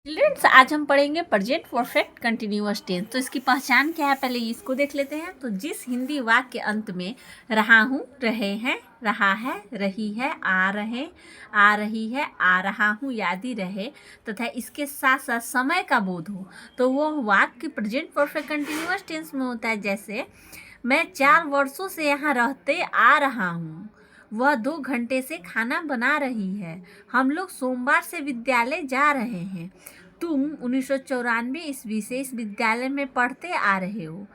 Children's, आज हम पढ़ेंगे प्रेजेंट परफेक्ट कंटिन्यूअस टेंस। तो इसकी पहचान क्या है, पहले इसको देख लेते हैं। तो जिस हिंदी वाक्य के अंत में रहा हूँ, रहे हैं, रहा है, रही है, आ रहे, आ रही है, आ रहा हूँ आदि रहे तथा इसके साथ साथ समय का बोध हो, तो वो वाक्य प्रेजेंट परफेक्ट कंटिन्यूअस टेंस में होता है। जैसे मैं 4 वर्षों से यहाँ रहते आ रहा हूँ, वह 2 घंटे से खाना बना रही है, हम लोग सोमवार से विद्यालय जा रहे हैं, तुम 1994 ईस्वी से इस विद्यालय में पढ़ते आ रहे हो।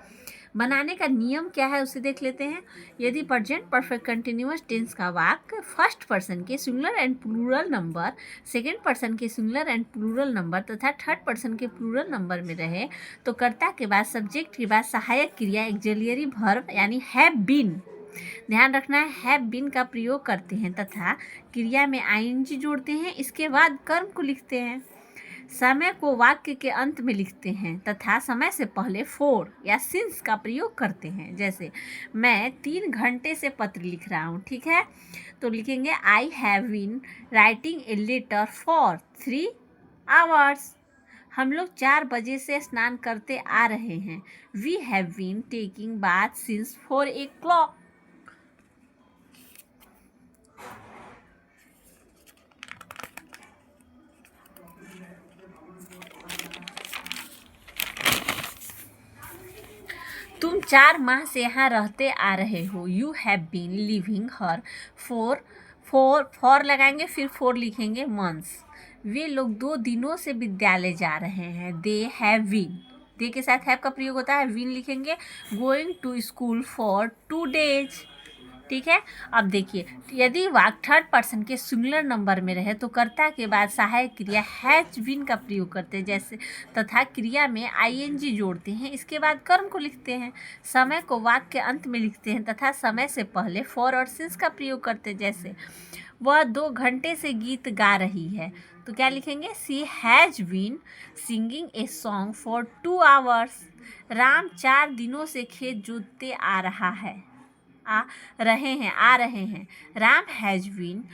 बनाने का नियम क्या है उसे देख लेते हैं। यदि प्रेजेंट परफेक्ट कंटिन्यूअस टेंस का वाक्य फर्स्ट पर्सन के singular and plural number, second person के सिंगुलर एंड प्लूरल नंबर तथा थर्ड पर्सन के प्लूरल नंबर में रहे, तो कर्ता के बाद सब्जेक्ट के बाद सहायक क्रिया एक्सिलरी वर्ब यानी हैव बीन, ध्यान रखना है, हैव बीन का प्रयोग करते हैं तथा क्रिया में आईएनजी जोड़ते हैं, इसके बाद कर्म को लिखते हैं। समय को वाक्य के अंत में लिखते हैं तथा समय से पहले फॉर या सिंस का प्रयोग करते हैं। जैसे मैं 3 घंटे से पत्र लिख रहा हूँ, ठीक है, तो लिखेंगे I have been writing a letter for 3 hours. हम लोग 4 बजे से स्नान करते आ रहे हैं, we have been taking bath since 4 o'clock। तुम 4 माह से यहाँ रहते आ रहे हो, you have been living her for लगाएंगे, फिर 4 लिखेंगे मंथ्स। वे लोग 2 दिनों से विद्यालय जा रहे हैं, दे हैव बीन, दे के साथ हैव का प्रयोग होता है, बीन लिखेंगे, going to school for 2 days, ठीक है। अब देखिए, यदि वाक्य थर्ड पर्सन के सिंगुलर नंबर में रहे तो कर्ता के बाद सहायक क्रिया हैज बीन का प्रयोग करते हैं, जैसे तथा क्रिया में आईएनजी जोड़ते हैं, इसके बाद कर्म को लिखते हैं। समय को वाक्य के अंत में लिखते हैं तथा समय से पहले फॉर और सिंस का प्रयोग करते हैं। जैसे वह 2 घंटे से गीत गा रही है, तो क्या लिखेंगे, she has been singing a song for 2 hours। Ram 4 दिनों से खेत जोतते आ रहा है, आ रहे हैं, Ram has been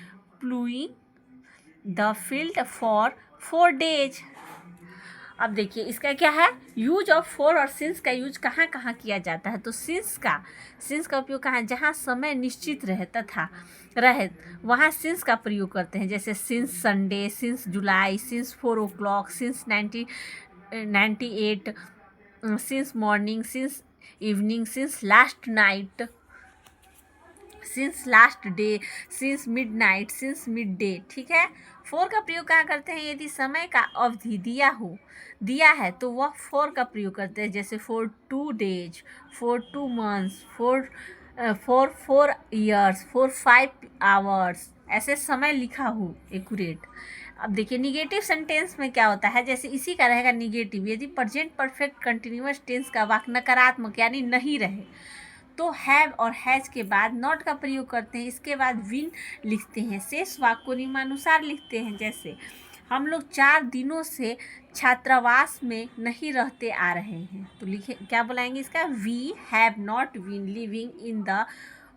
ploughing the field for 4 days। अब देखिए इसका क्या है, यूज ऑफ फॉर और सिंस का यूज कहाँ कहाँ किया जाता है। तो सिंस का उपयोग कहाँ, जहाँ समय निश्चित रहे वहाँ सिंस का प्रयोग करते हैं। जैसे सिंस संडे, सिंस जुलाई, since 4 o'clock, since 1998, since morning, since evening, since last night, since last day, since midnight, since mid day, ठीक है। 4 का प्रयोग कहाँ करते हैं, यदि समय का अवधि दिया है तो वह 4 का प्रयोग करते हैं। जैसे for 2 days, for 2 months, for 4 years, for 5 hours, ऐसे समय लिखा हो एक्यूरेट। अब देखिए निगेटिव सेंटेंस में क्या होता है, जैसे इसी का रहेगा निगेटिव, यदि प्रेजेंट परफेक्ट कंटिन्यूअस टेंस का वाक्य नकारात्मक यानी नहीं रहे तो हैव और हैज के बाद नॉट का प्रयोग करते हैं, इसके बाद विन लिखते हैं, शेष वाक्य को नियमानुसार लिखते हैं। जैसे हम लोग 4 दिनों से छात्रावास में नहीं रहते आ रहे हैं, तो लिखे क्या बुलाएंगे इसका, we have not been living in the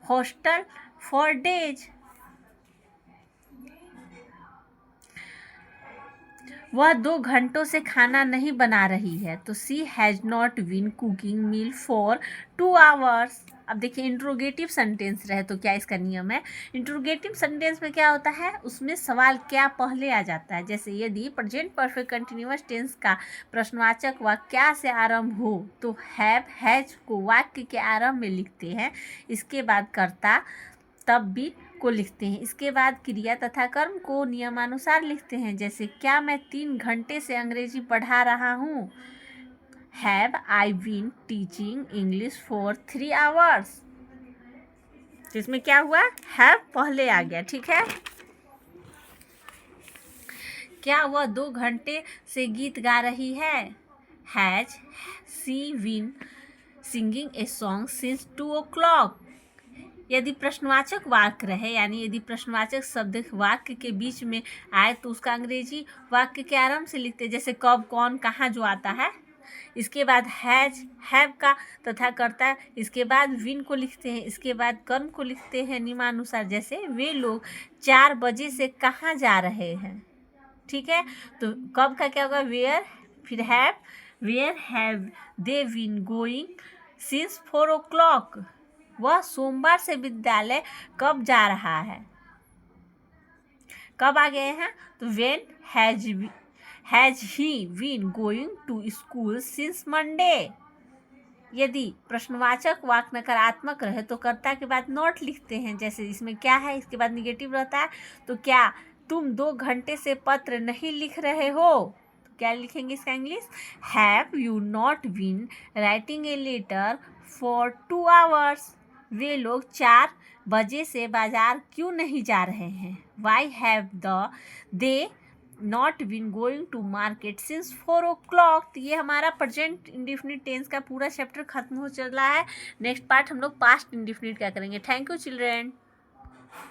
hostel for days. वह 2 घंटों से खाना नहीं बना रही है, तो she has not been cooking meal for 2 hours। अब देखिए इंट्रोगेटिव सेंटेंस रहे तो क्या इसका नियम है, इंट्रोगेटिव सेंटेंस में क्या होता है, उसमें सवाल क्या पहले आ जाता है। जैसे यदि प्रेजेंट परफेक्ट कंटिन्यूअस टेंस का प्रश्नवाचक वाक्य क्या से आरंभ हो तो हैव हैज को वाक्य के आरंभ में लिखते हैं, इसके बाद कर्ता तब भी को लिखते हैं, इसके बाद क्रिया तथा कर्म को नियमानुसार लिखते हैं। जैसे क्या मैं 3 घंटे से अंग्रेजी पढ़ा रहा हूँ, have I been teaching English for 3 hours। तो इसमें क्या हुआ, हैव पहले आ गया, ठीक है। क्या वह 2 घंटे से गीत गा रही है, has she been singing a song since 2 o'clock। यदि प्रश्नवाचक वाक्य रहे यानी यदि प्रश्नवाचक शब्द वाक्य के बीच में आए तो उसका अंग्रेजी वाक्य के आरंभ से लिखते हैं, जैसे कब, कौन, कहाँ जो आता है, इसके बाद हैज हैव का तथा कर्ता, इसके बाद विन को लिखते हैं, इसके बाद कर्म को लिखते हैं नियमानुसार। जैसे वे लोग 4 बजे से कहाँ जा रहे हैं, ठीक है, तो कब का क्या होगा, वेयर, फिर have, where have they been going since 4 o'clock, वह सोमवार से विद्यालय कब जा रहा है, कब आ गए हैं, तो when has he been going to school since Monday. यदि प्रश्नवाचक वाक्य नकारात्मक रहे तो कर्ता के बाद नॉट लिखते हैं, जैसे इसमें क्या है, इसके बाद निगेटिव रहता है, तो क्या तुम 2 घंटे से पत्र नहीं लिख रहे हो, तो क्या लिखेंगे इसका English, have you not been writing a letter for 2 hours, वे लोग 4 बजे से बाजार क्यों नहीं जा रहे हैं, why have they not been going to market since 4 o'clock। तो ये हमारा प्रेजेंट इंडिफिनिट टेंस का पूरा चैप्टर खत्म हो चल रहा है। नेक्स्ट पार्ट हम लोग पास्ट इंडिफिनिट क्या करेंगे। Thank you children.